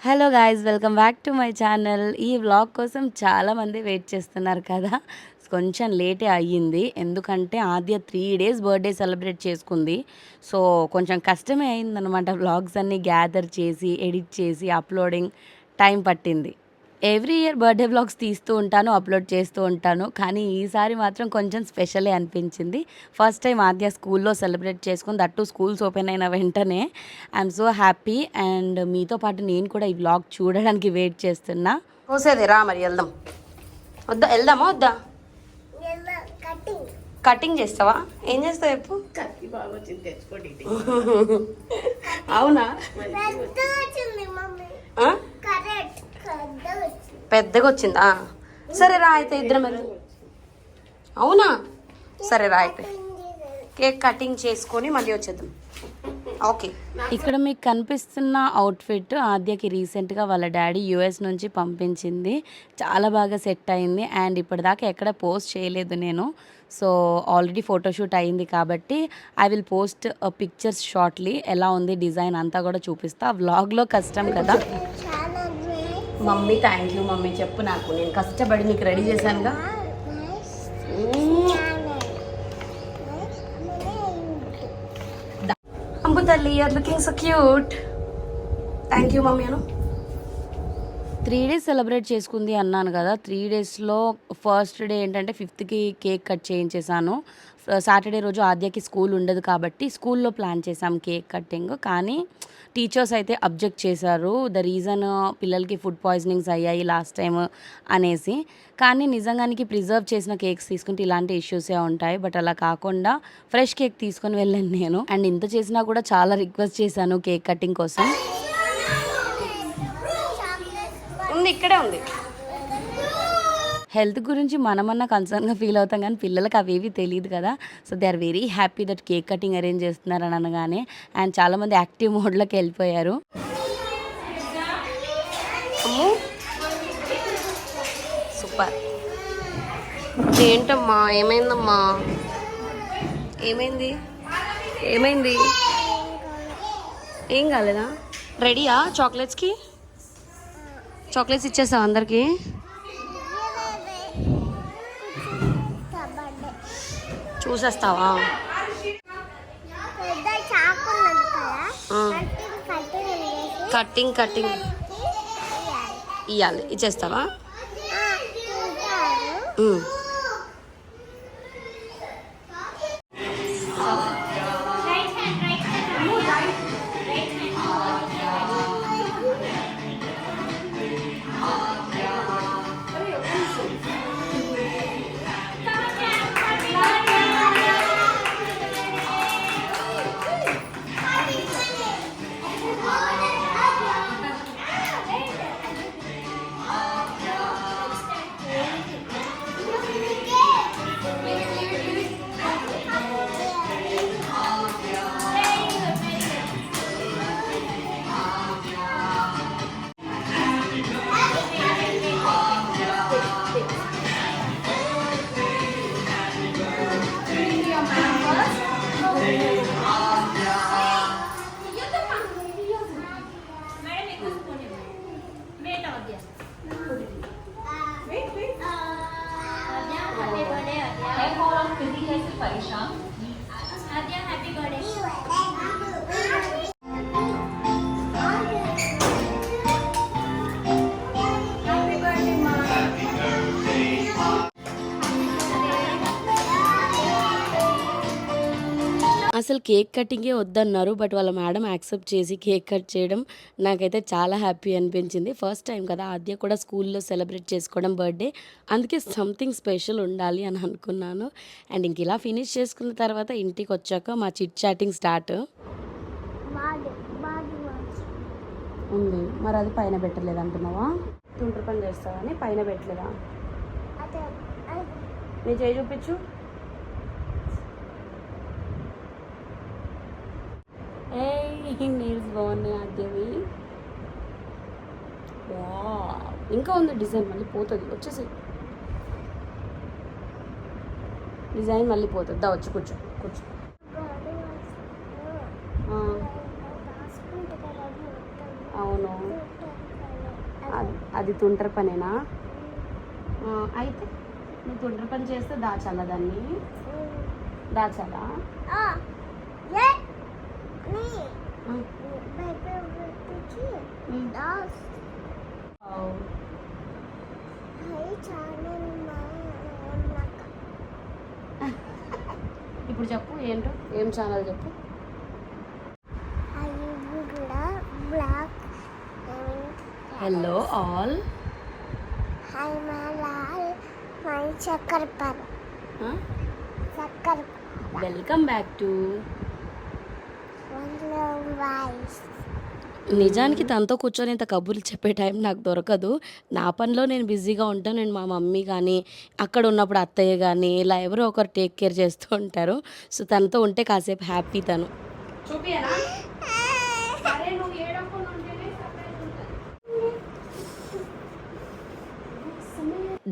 Hello guys, welcome back to my channel. ఈ vlog కోసం చాలామంది వెయిట్ చేస్తున్నారు కదా. కొంచెం లేటే అయ్యింది, ఎందుకంటే ఆద్య 3 days బర్త్డే సెలబ్రేట్ చేసుకుంది. సో కొంచెం కష్టమే అయిందనమాట. వ్లాగ్స్ అన్నీ గ్యాదర్ చేసి ఎడిట్ చేసి అప్లోడింగ్ టైం పట్టింది. ఎవ్రీ ఇయర్ బర్త్డే వ్లాగ్స్ తీస్తూ ఉంటాను, అప్లోడ్ చేస్తూ ఉంటాను. కానీ ఈసారి మాత్రం కొంచెం స్పెషలే అనిపించింది. ఫస్ట్ టైం ఆద్య స్కూల్లో సెలబ్రేట్ చేసుకుంది, దట్టు స్కూల్స్ ఓపెన్ అయిన వెంటనే. I'm so happy. అండ్ మీతో పాటు నేను కూడా ఈ వ్లాగ్ చూడడానికి వెయిట్ చేస్తున్నా. కోసేది రా, మరి వెళ్దాం. వద్దా, వెళ్దామా వద్దా? కటింగ్ చేస్తావా? ఏం చేస్తావు చెప్పు. అవునా? పెద్దగా వచ్చిందా? సరే రా అయితే ఇద్దరం వెళ్దాం. అవునా? సరే రా అయితే కేక్ కటింగ్ చేసుకొని మళ్ళీ వచ్చేద్దాం. ఓకే. ఇక్కడ మీకు కనిపిస్తున్న అవుట్ఫిట్ ఆద్యకి రీసెంట్గా వాళ్ళ డాడీ యూఎస్ నుంచి పంపించింది. చాలా బాగా సెట్ అయింది. అండ్ ఇప్పటిదాకా ఎక్కడ పోస్ట్ చేయలేదు నేను. సో ఆల్రెడీ ఫోటోషూట్ అయింది కాబట్టి I will post pictures shortly. ఎలా ఉంది డిజైన్ అంతా కూడా చూపిస్తా. వ్లాగ్లో కష్టం కదా. Mummy thank you mummy. చెప్పు నాకు, నేను కష్టపడి నీకు రెడీ చేశానుగా. అంబు తల్లి, you are looking so cute. Thank you mummy. Anu 3 days celebrate చేసుకుంది అన్నాను కదా. 3 daysలో ఫస్ట్ డే ఏంటంటే 5th కేక్ కట్ చేయించేసాను. సాటర్డే రోజు ఆద్యకి స్కూల్ ఉండదు కాబట్టి స్కూల్లో ప్లాన్ చేసాం కేక్ కట్టింగ్. కానీ టీచర్స్ అయితే అబ్జెక్ట్ చేశారు. ద రీజన్ పిల్లలకి ఫుడ్ పాయిజనింగ్స్ అయ్యాయి లాస్ట్ టైం అనేసి. కానీ నిజంగానికి ప్రిజర్వ్ చేసిన కేక్స్ తీసుకుంటే ఇలాంటి ఇష్యూసే ఉంటాయి. బట్ అలా కాకుండా ఫ్రెష్ కేక్ తీసుకొని వెళ్ళాను నేను. అండ్ ఇంత చేసినా కూడా చాలా రిక్వెస్ట్ చేశాను కేక్ కటింగ్ కోసం. ఉంది, ఇక్కడే ఉంది. హెల్త్ గురించి మనమన్నా కన్సర్న్గా ఫీల్ అవుతాం, కానీ పిల్లలకి అవేవి తెలియదు కదా. So they are very happy that cake cutting arrange చేస్తున్నారని అనగానే. అండ్ చాలామంది యాక్టివ్ మోడ్లోకి వెళ్ళిపోయారు. సూపర్. ఏంటమ్మా, ఏమైందమ్మా? ఏమైంది? ఏమైంది? ఏం కాలేదా? రెడీయా చాక్లెట్స్కి? చాక్లెట్స్ ఇచ్చేస్తావు అందరికి? చూసేస్తావా? కటింగ్ ఇవ్వాలి, ఇచ్చేస్తావా? అసలు కేక్ కటింగే వద్దన్నారు, బట్ వాళ్ళ మేడం యాక్సెప్ట్ చేసి కేక్ కట్ చేయడం నాకైతే చాలా హ్యాపీ అనిపించింది. ఫస్ట్ టైం కదా ఆద్య కూడా స్కూల్లో సెలబ్రేట్ చేసుకోవడం బర్త్డే, అందుకే సంథింగ్ స్పెషల్ ఉండాలి అని అనుకున్నాను. అండ్ ఇంక ఇలా ఫినిష్ చేసుకున్న తర్వాత ఇంటికి వచ్చాక మా చిట్ చాటింగ్ స్టార్ట్ ఉంది. మరి అది పైన పెట్టలేదు అంటున్నావా? తుండ్రు పని చేస్తావని పైన పెట్టలేదా? నీ చేయి చూపించు. నీల్స్ బాగున్నాయి ఆద్యవి. ఇంకా ఉంది డిజైన్, మళ్ళీ పోతుంది. వచ్చేసి డిజైన్ మళ్ళీ పోతుంది. దా వచ్చి కూర్చో కూర్చో. అవును అది తుంటరి పనేనా? అయితే నువ్వు తుంటరి పని చేస్తే దాచాలా దాన్ని? దాచాలా? ఇప్పుడు చెప్పు ఏంటో, ఏం ఛానల్ చెప్పు. Hello all, welcome back to. నిజానికి తనతో కూర్చొని ఇంత కబుర్లు చెప్పే టైం నాకు దొరకదు. నా పనిలో నేను బిజీగా ఉంటాను. నేను మా మమ్మీ కానీ, అక్కడ ఉన్నప్పుడు అత్తయ్య కానీ, ఇలా ఎవరో ఒకరు టేక్ కేర్ చేస్తూ ఉంటారు. సో తనతో ఉంటే కాసేపు హ్యాపీ తను.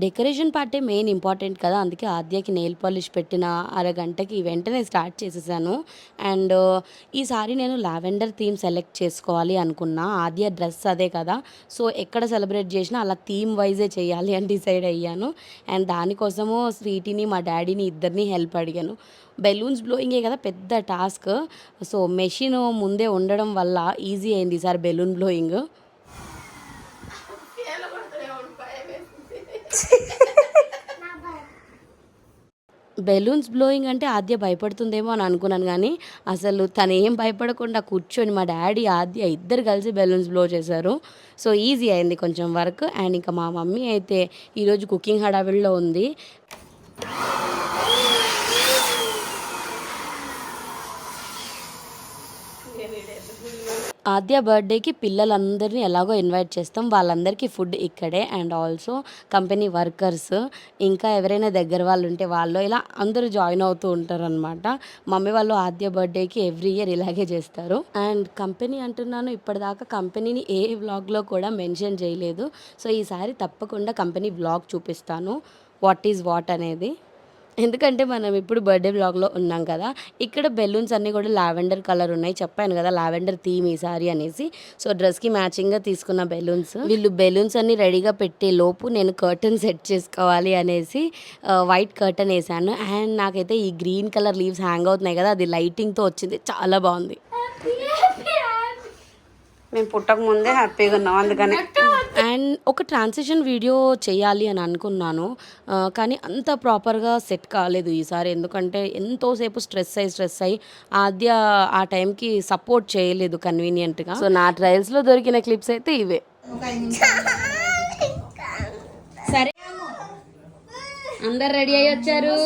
డెకరేషన్ పార్టే మెయిన్ ఇంపార్టెంట్ కదా, అందుకే ఆద్యకి నెయిల్ పాలిష్ పెట్టిన అరగంటకి వెంటనే స్టార్ట్ చేసేసాను. అండ్ ఈసారి నేను లావెండర్ థీమ్ సెలెక్ట్ చేసుకోవాలి అనుకున్నా. ఆద్య డ్రెస్ అదే కదా, సో ఎక్కడ సెలబ్రేట్ చేసినా అలా థీమ్ వైజే చేయాలి అని డిసైడ్ అయ్యాను. అండ్ దానికోసము స్వీటీని, మా డాడీని ఇద్దరిని హెల్ప్ అడిగాను. బెలూన్స్ బ్లోయింగే కదా పెద్ద టాస్క్, సో మెషిన్ ముందే ఉండడం వల్ల ఈజీ అయింది ఈసారి బెలూన్ బ్లోయింగ్. బెలూన్స్ బ్లోయింగ్ అంటే ఆద్య భయపడుతుందేమో అని అనుకున్నాను, కానీ అసలు తను ఏం భయపడకుండా కూర్చొని మా డాడీ ఆద్య ఇద్దరు కలిసి బెలూన్స్ బ్లో చేశారు. సో ఈజీ అయింది కొంచెం వర్క్. అండ్ ఇంకా మా మమ్మీ అయితే ఈరోజు కుకింగ్ హడావిడిలో ఉంది. ఆద్య బర్త్డేకి పిల్లలందరినీ ఎలాగో ఇన్వైట్ చేస్తాం, వాళ్ళందరికీ ఫుడ్ ఇక్కడే. అండ్ ఆల్సో కంపెనీ వర్కర్స్, ఇంకా ఎవరైనా దగ్గర వాళ్ళు ఉంటే వాళ్ళు ఇలా అందరూ జాయిన్ అవుతూ ఉంటారు అనమాట. మమ్మీ వాళ్ళు ఆద్య బర్త్డేకి ఎవ్రీ ఇయర్ ఇలాగే చేస్తారు. అండ్ కంపెనీ అంటున్నాను, ఇప్పటిదాకా కంపెనీని ఏ వ్లాగ్లో కూడా మెన్షన్ చేయలేదు. సో ఈసారి తప్పకుండా కంపెనీ వ్లాగ్ చూపిస్తాను, వాట్ ఈజ్ వాట్ అనేది. ఎందుకంటే మనం ఇప్పుడు బర్త్డే బ్లాగ్లో ఉన్నాం కదా. ఇక్కడ బెలూన్స్ అన్నీ కూడా లావెండర్ కలర్ ఉన్నాయి, చెప్పాను కదా లావెండర్ థీమ్ ఈసారి అనేసి. సో డ్రెస్కి మ్యాచింగ్గా తీసుకున్న బెలూన్స్. వీళ్ళు బెలూన్స్ అన్నీ రెడీగా పెట్టే లోపు నేను కర్టన్ సెట్ చేసుకోవాలి అనేసి వైట్ కర్టన్ వేసాను. అండ్ నాకైతే ఈ గ్రీన్ కలర్ లీవ్స్ హ్యాంగ్ అవుతున్నాయి కదా, అది లైటింగ్తో వచ్చింది, చాలా బాగుంది. మేము పుట్టక ముందే హ్యాపీగా ఉన్నాం అందుకని. అండ్ ఒక ట్రాన్సిషన్ వీడియో చేయాలి అని అనుకున్నాను, కానీ అంత ప్రాపర్గా సెట్ కాలేదు ఈసారి. ఎందుకంటే ఎంతోసేపు స్ట్రెస్ అయ్యి ఆద్య ఆ టైంకి సపోర్ట్ చేయలేదు కన్వీనియంట్గా. సో నా ట్రయల్స్లో దొరికిన క్లిప్స్ అయితే ఇవే. సరే అందరు రెడీ అయ్యి వచ్చారు.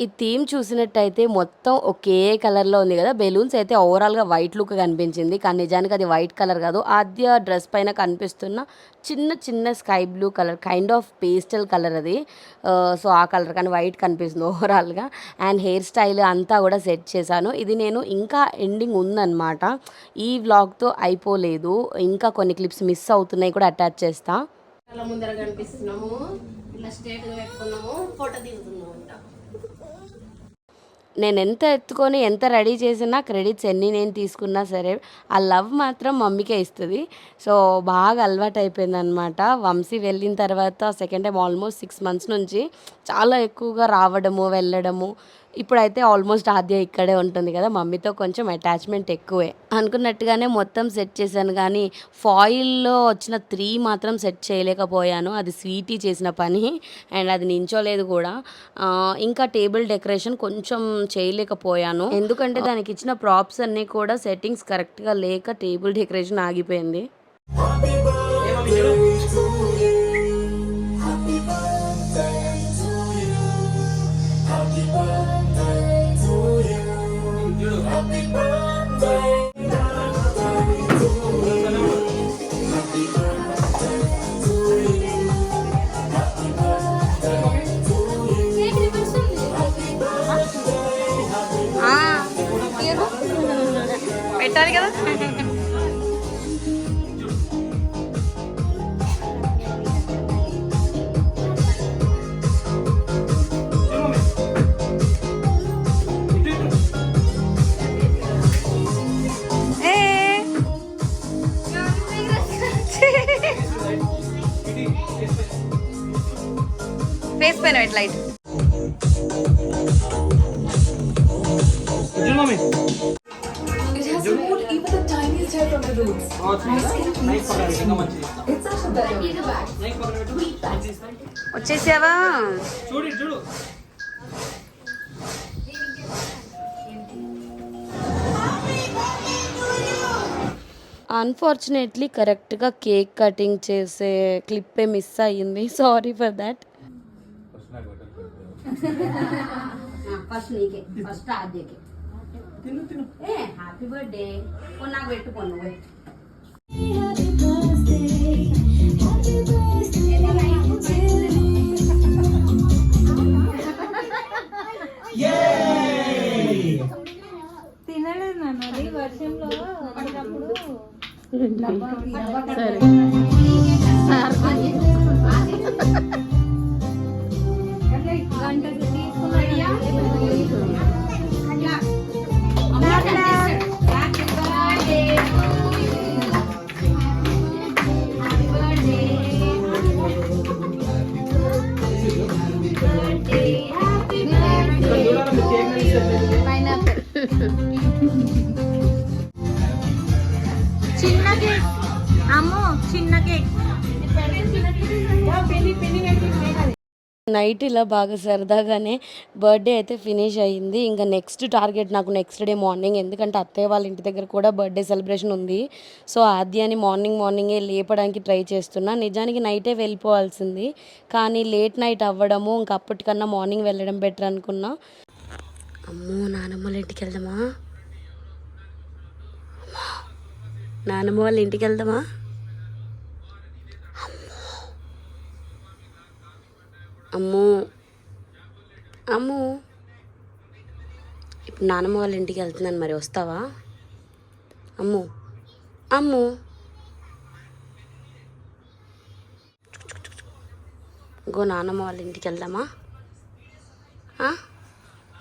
ఈ థీమ్ చూసినట్టయితే మొత్తం ఒకే కలర్లో ఉంది కదా. బెలూన్స్ అయితే ఓవరాల్గా వైట్ లుక్ కనిపించింది, కానీ నిజానికి అది వైట్ కలర్ కాదు. ఆద్య డ్రెస్ పైన కనిపిస్తున్న చిన్న చిన్న sky blue colour, kind of pastel colour అది. సో ఆ కలర్ కానీ వైట్ కనిపిస్తుంది ఓవరాల్గా. అండ్ హెయిర్ స్టైల్ అంతా కూడా సెట్ చేశాను. ఇది నేను ఇంకా ఎండింగ్ ఉందన్నమాట, ఈ వ్లాగ్తో అయిపోలేదు, ఇంకా కొన్ని క్లిప్స్ మిస్ అవుతున్నాయి, కూడా అటాచ్ చేస్తా. అలా ముందర కనిపిస్తున్నాము, ఇలా స్ట్రేట్గా పెట్టుకున్నాము, ఫోటో దిగుతున్నాము. నేను ఎంత ఎత్తుకొని ఎంత రెడీ చేసినా క్రెడిట్స్ ఎన్ని నేను తీసుకున్నా సరే ఆ లవ్ మాత్రం మమ్మీకే ఇస్తుంది. సో బాగా అలవాటు అయిపోయింది అనమాట. వంశీ వెళ్ళిన తర్వాత సెకండ్ టైం ఆల్మోస్ట్ 6 months నుంచి చాలా ఎక్కువగా రావడము వెళ్ళడము. ఇప్పుడైతే ఆల్మోస్ట్ ఆద్య ఇక్కడే ఉంటుంది కదా, మమ్మీతో కొంచెం అటాచ్మెంట్ ఎక్కువే. అనుకున్నట్టుగానే మొత్తం సెట్ చేశాను, కానీ ఫాయిల్లో వచ్చిన 3 మాత్రం సెట్ చేయలేకపోయాను. అది స్వీటీ చేసిన పని, అండ్ అది నించోలేదు కూడా. ఇంకా టేబుల్ డెకరేషన్ కొంచెం చేయలేకపోయాను, ఎందుకంటే దానికి ఇచ్చిన ప్రాప్స్ అన్నీ కూడా సెట్టింగ్స్ కరెక్ట్గా లేక టేబుల్ డెకరేషన్ ఆగిపోయింది. పెట్టాలి కదా. వేసిపోయినావు ఇట్లా ఇటు. It has removed even the tiniest hair from the roots. My skin feels so smooth. It's such a better way. వచ్చేసావా? చూడు అన్ఫార్చునేట్లీ కరెక్ట్గా కేక్ కటింగ్ చేసే క్లిప్పే మిస్ అయ్యింది. Sorry for that. ఫస్ట్ నీకే, ఫస్ట్ ఆద్యకే. ఏ హ్యాపీ బర్త్డే నాకు పెట్టుకో నువ్వు. తినలేదు నాన్న, అది వర్షంలో పడినప్పుడు సరే గంటకు తీసుకున్నా. చిన్న కేక్ అమ్మో, చిన్న కేక్. నైట్ ఇలా బాగా సరదాగానే బర్త్డే అయితే ఫినిష్ అయ్యింది. ఇంకా నెక్స్ట్ టార్గెట్ నాకు నెక్స్ట్ డే మార్నింగ్, ఎందుకంటే అత్తయ్య వాళ్ళ ఇంటి దగ్గర కూడా బర్త్డే సెలబ్రేషన్ ఉంది. సో ఆద్యాని మార్నింగే లేపడానికి ట్రై చేస్తున్నా. నిజానికి నైటే వెళ్ళిపోవాల్సింది, కానీ లేట్ నైట్ అవ్వడము, ఇంకా అప్పటికన్నా మార్నింగ్ వెళ్ళడం బెటర్ అనుకున్నా. అమ్మో, నానమ్మ వాళ్ళ ఇంటికి వెళ్దామా? నానమ్మ వాళ్ళ ఇంటికి వెళ్దామా? అమ్మో అమ్మో, ఇప్పుడు నానమ్మ వాళ్ళ ఇంటికి వెళ్తున్నాను, మరి వస్తావా? అమ్మో అమ్మో, ఇంకో నానమ్మ వాళ్ళ ఇంటికి వెళ్దామా?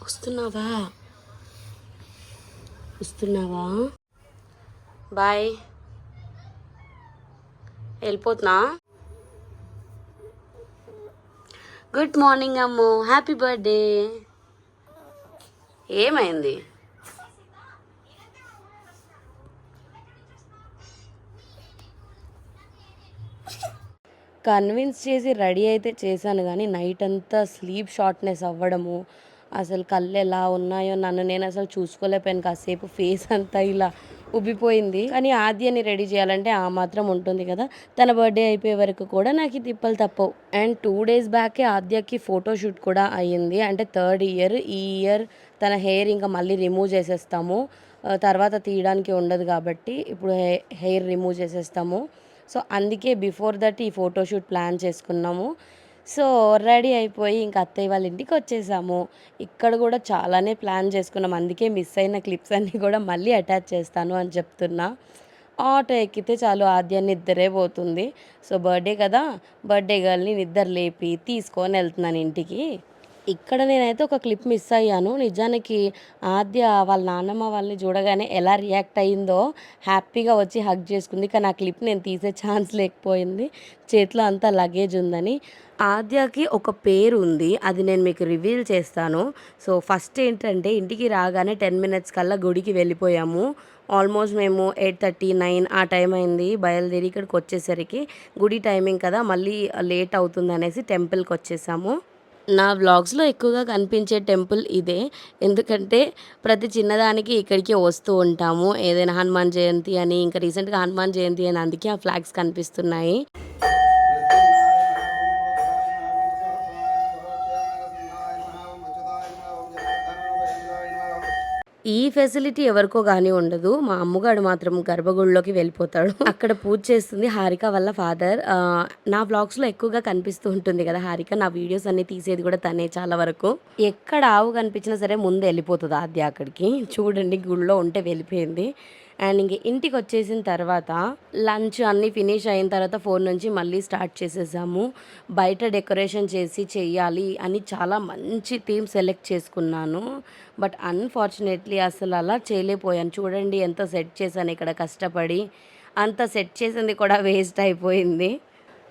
వస్తున్నావా? బాయ్, వెళ్ళిపోతున్నా. గుడ్ మార్నింగ్ అమ్ము, హ్యాపీ బర్త్డే. ఏమైంది? కన్విన్స్ చేసి రెడీ అయితే చేశాను, కానీ నైట్ అంతా స్లీప్ షార్ట్నెస్ అవ్వడము, అసలు కళ్ళు ఎలా ఉన్నాయో నన్ను నేను అసలు చూసుకోలేకపోయాను. కాసేపు ఫేస్ అంతా ఇలా ఉబ్బిపోయింది. కానీ ఆద్యని రెడీ చేయాలంటే ఆ మాత్రం ఉంటుంది కదా. తన బర్త్డే అయిపోయే వరకు కూడా నాకు ఈ తిప్పలు తప్పవు. అండ్ 2 days బ్యాకే ఆద్యకి ఫోటోషూట్ కూడా అయ్యింది. అంటే 3rd year. ఈ ఇయర్ తన హెయిర్ ఇంకా మళ్ళీ రిమూవ్ చేసేస్తాము, తర్వాత తీయడానికి ఉండదు కాబట్టి ఇప్పుడు హెయిర్ రిమూవ్ చేసేస్తాము. సో అందుకే బిఫోర్ దట్ ఈ ఫోటోషూట్ ప్లాన్ చేసుకున్నాము. సో రెడీ అయిపోయి ఇంకా అత్తయ్య వాళ్ళ ఇంటికి వచ్చేసాము. ఇక్కడ కూడా చాలానే ప్లాన్ చేసుకున్నాం, అందుకే మిస్ అయిన క్లిప్స్ అన్నీ కూడా మళ్ళీ అటాచ్ చేస్తాను అని చెప్తున్నా. ఆటో ఎక్కితే చాలు ఆద్య నిద్రే పోతుంది. సో బర్త్డే కదా, బర్త్డే గర్ల్ని నిద్ర లేపి తీసుకొని వెళ్తున్నాను ఇంటికి. ఇక్కడ నేనైతే ఒక క్లిప్ మిస్ అయ్యాను. నిజానికి ఆద్య వాళ్ళ నాన్నమ్మ వాళ్ళని చూడగానే ఎలా రియాక్ట్ అయ్యిందో, హ్యాపీగా వచ్చి హగ్ చేసుకుంది. కానీ ఆ క్లిప్ నేను తీసే ఛాన్స్ లేకపోయింది, చేతిలో అంతా లగేజ్ ఉందని. ఆద్యకి ఒక పేరు ఉంది, అది నేను మీకు రివీల్ చేస్తాను. సో ఫస్ట్ ఏంటంటే, ఇంటికి రాగానే 10 minutes కల్లా గుడికి వెళ్ళిపోయాము. ఆల్మోస్ట్ మేము 8:30, 9 ఆ టైం అయింది బయలుదేరి ఇక్కడికి వచ్చేసరికి. గుడి టైమింగ్ కదా, మళ్ళీ లేట్ అవుతుంది అనేసి టెంపుల్కి వచ్చేసాము. నా వ్లాగ్స్లో ఎక్కువగా కనిపించే టెంపుల్ ఇదే, ఎందుకంటే ప్రతి చిన్నదానికి ఇక్కడికి వస్తూ ఉంటాము. ఏదైనా హనుమాన్ జయంతి అని, ఇంకా రీసెంట్గా హనుమాన్ జయంతి అని, అందుకే ఆ ఫ్లాగ్స్ కనిపిస్తున్నాయి. ఈ ఫెసిలిటీ ఎవరికో కానీ ఉండదు. మా అమ్మగాడు మాత్రం గర్భగుడిలోకి వెళ్ళిపోతాడు, అక్కడ పూజ చేస్తుంది హారిక వాళ్ళ ఫాదర్. నా వ్లాగ్స్లో ఎక్కువగా కనిపిస్తూ ఉంటుంది కదా హారిక, నా వీడియోస్ అన్ని తీసేది కూడా తనే చాలా వరకు. ఎక్కడ ఆవు కనిపించినా సరే ముందు వెళ్ళిపోతుంది ఆద్య అక్కడికి. చూడండి, గుడిలో ఉంటే వెళ్ళిపోయింది. అండ్ ఇంక ఇంటికి వచ్చేసిన తర్వాత లంచ్ అన్నీ ఫినిష్ అయిన తర్వాత 4 నుంచి మళ్ళీ స్టార్ట్ చేసేసాము. బయట డెకరేషన్ చేసి చెయ్యాలి అని చాలా మంచి థీమ్ సెలెక్ట్ చేసుకున్నాను. బట్ అన్ఫార్చునేట్లీ అసలు అలా చేయలేకపోయాను. చూడండి ఎంత సెట్ చేశాను ఇక్కడ కష్టపడి, అంత సెట్ చేసింది కూడా వేస్ట్ అయిపోయింది.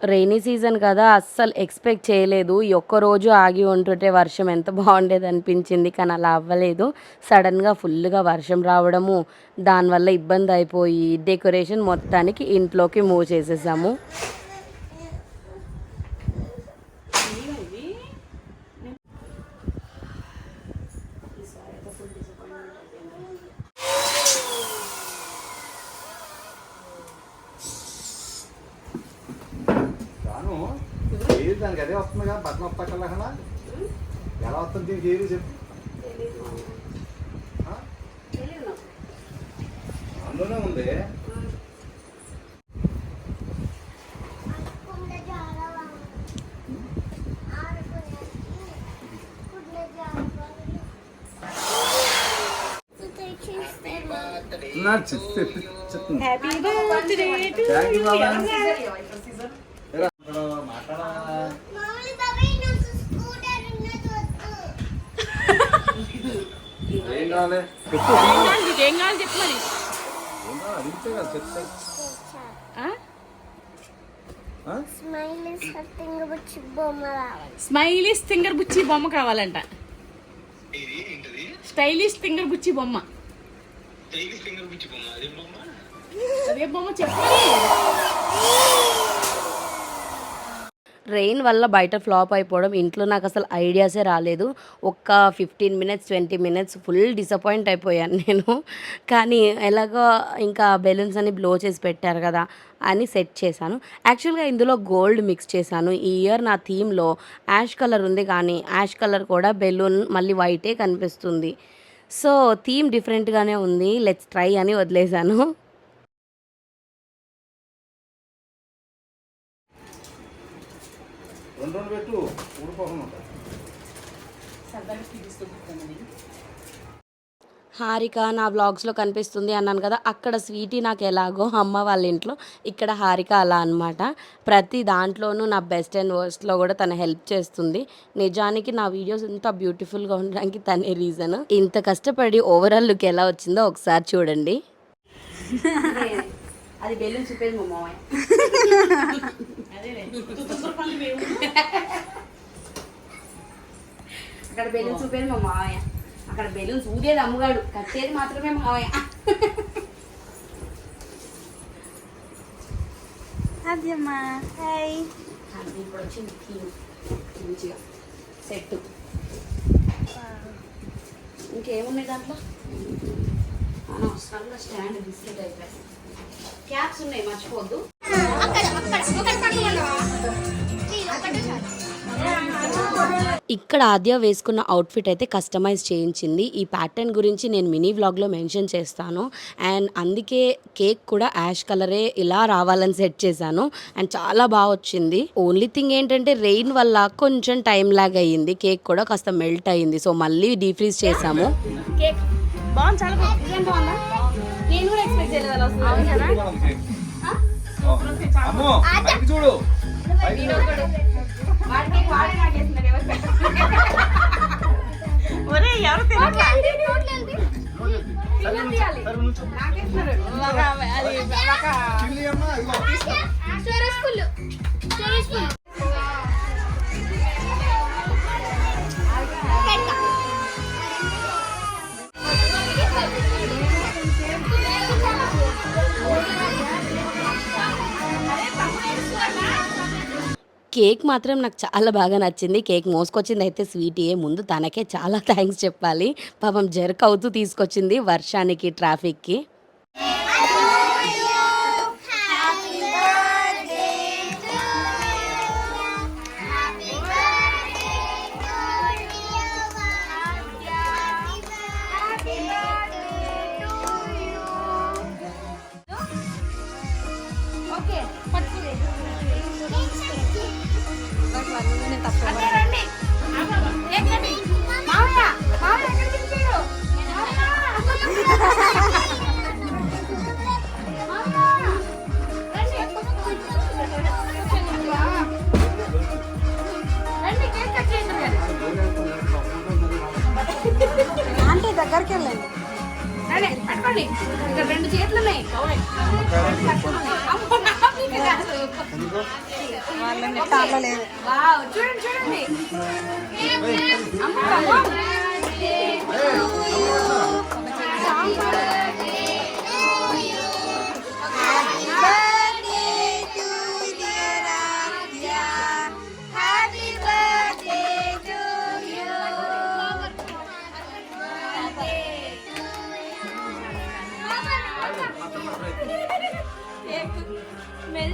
రెయినీ సీజన్ కదా అస్సలు ఎక్స్పెక్ట్ చేయలేదు. ఈ ఒక్కరోజు ఆగి ఉంటుంటే వర్షం ఎంత బాగుండేది అనిపించింది. కానీ అలా అవ్వలేదు. సడన్గా ఫుల్గా వర్షం రావడము, దానివల్ల ఇబ్బంది అయిపోయి డెకరేషన్ మొత్తానికి ఇంట్లోకి మూవ్ చేసేసాము. దానికి అదే వస్తుంది కదా బట్టలు వస్తాకల్లా ఎలా వస్తుంది దీనికి ఏది చెప్పు అందులోనే ఉంది. స్మైలిష్ ఫింగర్ బుచ్చి బొమ్మ కావాలంట. స్టైలిష్ ఫింగర్ బుచ్చి బొమ్మ. అదే బొమ్మ చెప్పాలి. రెయిన్ వల్ల బయట ఫ్లాప్ అయిపోవడం, ఇంట్లో నాకు అసలు ఐడియాసే రాలేదు. ఒక్క 15 మినిట్స్ 20 మినిట్స్ ఫుల్ డిసప్పాయింట్ అయిపోయాను నేను. కానీ ఎలాగో ఇంకా బెలూన్స్ అని బ్లో చేసి పెట్టారు కదా అని సెట్ చేశాను. యాక్చువల్గా ఇందులో గోల్డ్ మిక్స్ చేశాను. ఈ ఇయర్ నా థీమ్లో యాష్ కలర్ ఉంది, కానీ యాష్ కలర్ కూడా బెలూన్ మళ్ళీ వైటే కనిపిస్తుంది. సో థీమ్ డిఫరెంట్గానే ఉంది, లెట్స్ ట్రై అని వదిలేశాను. హారిక నా వ్లాగ్స్లో కనిపిస్తుంది అన్నాను కదా, అక్కడ స్వీటీ నాకు ఎలాగో అమ్మ వాళ్ళ ఇంట్లో, ఇక్కడ హారిక అలా అనమాట. ప్రతి దాంట్లోనూ నా బెస్ట్ అండ్ వర్స్ట్లో కూడా తను హెల్ప్ చేస్తుంది. నిజానికి నా వీడియోస్ ఇంత బ్యూటిఫుల్గా ఉండడానికి తనే రీజన్. ఇంత కష్టపడి ఓవరాల్ లుక్ ఎలా వచ్చిందో ఒకసారి చూడండి. అది బెలూన్ చూపేది మా మామయ్య. అక్కడ బెలూన్ చూపేది మా మామయ్య, అక్కడ బెలూన్స్ ఊదేది అమ్మగాడు, కట్టేది మాత్రమే మావయ్య. ఇప్పుడు వచ్చింది మంచిగా సెట్. ఇంకేమున్నాయి దాంట్లో? అనవసరంగా స్టాండ్ బిస్కెట్ అయిపోయాయి. క్యాప్స్ ఉన్నాయి మర్చిపోద్దు. ఇక్కడ ఆద్య వేసుకున్న అవుట్ఫిట్ అయితే కస్టమైజ్ చేయించింది. ఈ ప్యాటర్న్ గురించి నేను మినీ వ్లాగ్లో మెన్షన్ చేస్తాను. అండ్ అందుకే కేక్ కూడా యాష్ కలరే ఇలా రావాలని సెట్ చేశాను. అండ్ చాలా బాగా వచ్చింది. ఓన్లీ థింగ్ ఏంటంటే రెయిన్ వల్ల కొంచెం టైం లాగ్ అయ్యింది. కేక్ కూడా కాస్త మెల్ట్ అయ్యింది. సో మళ్ళీ డీఫ్రీజ్ చేసాము. కేక్ బాగుంది, చాలా బాగుందా? నేను కూడా ఎక్స్పెక్ట్ చేయలేదు అలా వస్తుంది. చూడు కేక్ మాత్రం నాకు చాలా బాగా నచ్చింది. కేక్ మోసుకొచ్చింది అయితే స్వీటీయే. ముందు తనకే చాలా థ్యాంక్స్ చెప్పాలి. పాపం జర్క్ అవుతూ తీసుకొచ్చింది వర్షానికి, ట్రాఫిక్కి. అంటే దగ్గరికి వెళ్ళండి. ఇక్కడ 2 చేతులు ఉన్నాయి. వాళ్ళ నెట్టాలో లేదు. వావ్ చూడండి చూడండి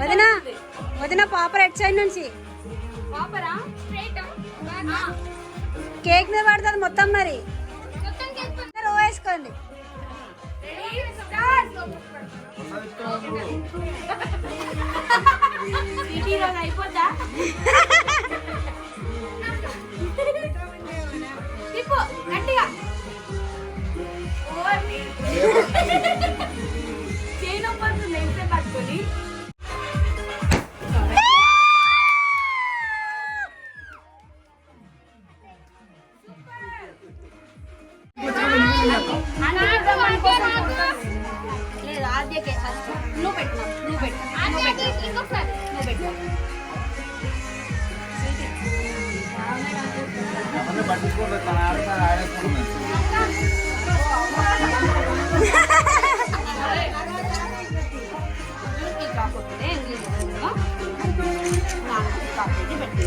వదిన వదిన పాపర్ ఎట్ సైడ్ నుంచి కేక్ మీద పడుతుంది మొత్తం. మరి రో వేసుకోండి. అయిపోతా గట్టిగా చేయనొప్పడుతుంది ఎంతసేపు పట్టుకొని లేదు ఆద్యకే నువ్వు పెట్టు నువ్వు పెట్టు నువ్వు పెట్టు పట్టించుకోండి తన ఆడేసుకుంటుంది. కాకపోతే పెట్టి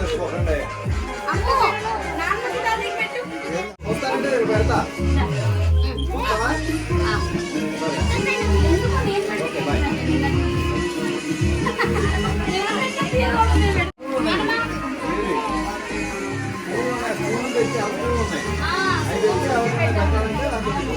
వేసుకోకండి. వస్తానంటే నేను పెడతా. వస్తావా? Okay bye. స్పూన్ తెచ్చి అవసరం ఉన్నాయి. అవి తెచ్చి అవసరం పెట్టాలంటే అవసరం.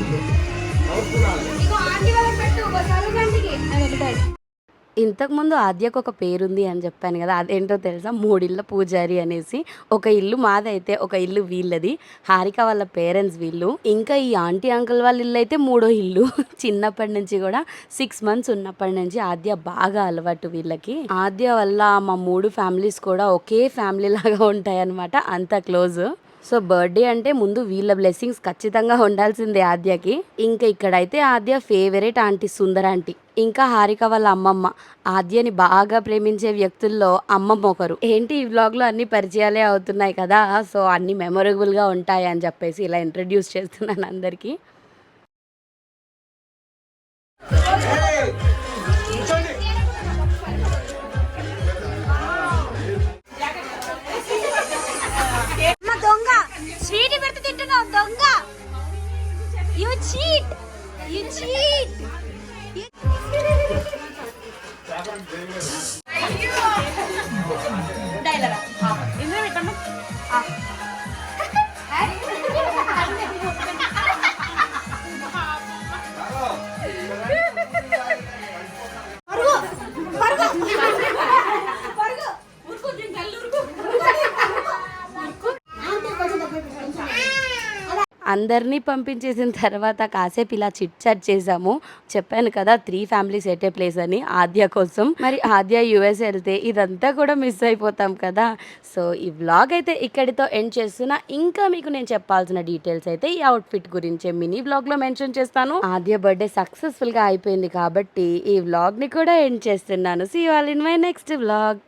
ఇంతకుముందు ఆద్యకు ఒక పేరుంది అని చెప్పాను కదా, అదేంటో తెలుసా? మూడిళ్ళ పూజారి అనేసి. ఒక ఇల్లు మాదైతే ఒక ఇల్లు వీళ్ళది, హారిక వాళ్ళ పేరెంట్స్ వీళ్ళు, ఇంకా ఈ ఆంటీ అంకుల్ వాళ్ళ ఇల్లు అయితే మూడో ఇల్లు. చిన్నప్పటి నుంచి కూడా 6 months ఉన్నప్పటి నుంచి ఆద్య బాగా అలవాటు వీళ్ళకి. ఆద్య వల్ల మా 3 ఫ్యామిలీస్ కూడా ఒకే ఫ్యామిలీ లాగా ఉంటాయన్నమాట, అంత క్లోజ్. సో బర్త్డే అంటే ముందు వీళ్ళ బ్లెస్సింగ్స్ ఖచ్చితంగా ఉండాల్సిందే ఆద్యకి. ఇంకా ఇక్కడైతే ఆద్య ఫేవరెట్ ఆంటీ సుందర్ ఆంటీ, ఇంకా హారిక వాళ్ళ అమ్మమ్మ. ఆద్యని బాగా ప్రేమించే వ్యక్తుల్లో అమ్మమ్మ ఒకరు. ఏంటి ఈ వ్లాగ్లో అన్ని పరిచయాలే అవుతున్నాయి కదా, సో అన్ని మెమొరబుల్గా ఉంటాయి అని చెప్పేసి ఇలా ఇంట్రడ్యూస్ చేస్తున్నాను అందరికీ. దొంగ స్వీట్ పెడితే తింటున్నావు దొంగ. You cheat you cheat. అందరినీ పంపించేసిన తర్వాత కాసేపు ఇలా చిట్ చాట్ చేసాము. చెప్పాను కదా 3 families ఎట్ ఏ ప్లేస్ అని ఆద్య కోసం. మరి ఆద్య US వెళ్తే ఇదంతా కూడా మిస్ అయిపోతాం కదా. సో ఈ వ్లాగ్ అయితే ఇక్కడితో ఎండ్ చేస్తున్నా. ఇంకా మీకు నేను చెప్పాల్సిన డీటెయిల్స్ అయితే ఈ అవుట్ఫిట్ గురించే మినీ వ్లాగ్లో మెన్షన్ చేస్తాను. ఆద్య బర్త్డే సక్సెస్ఫుల్గా అయిపోయింది కాబట్టి ఈ వ్లాగ్ని కూడా ఎండ్ చేస్తున్నాను. See you all in my next vlog.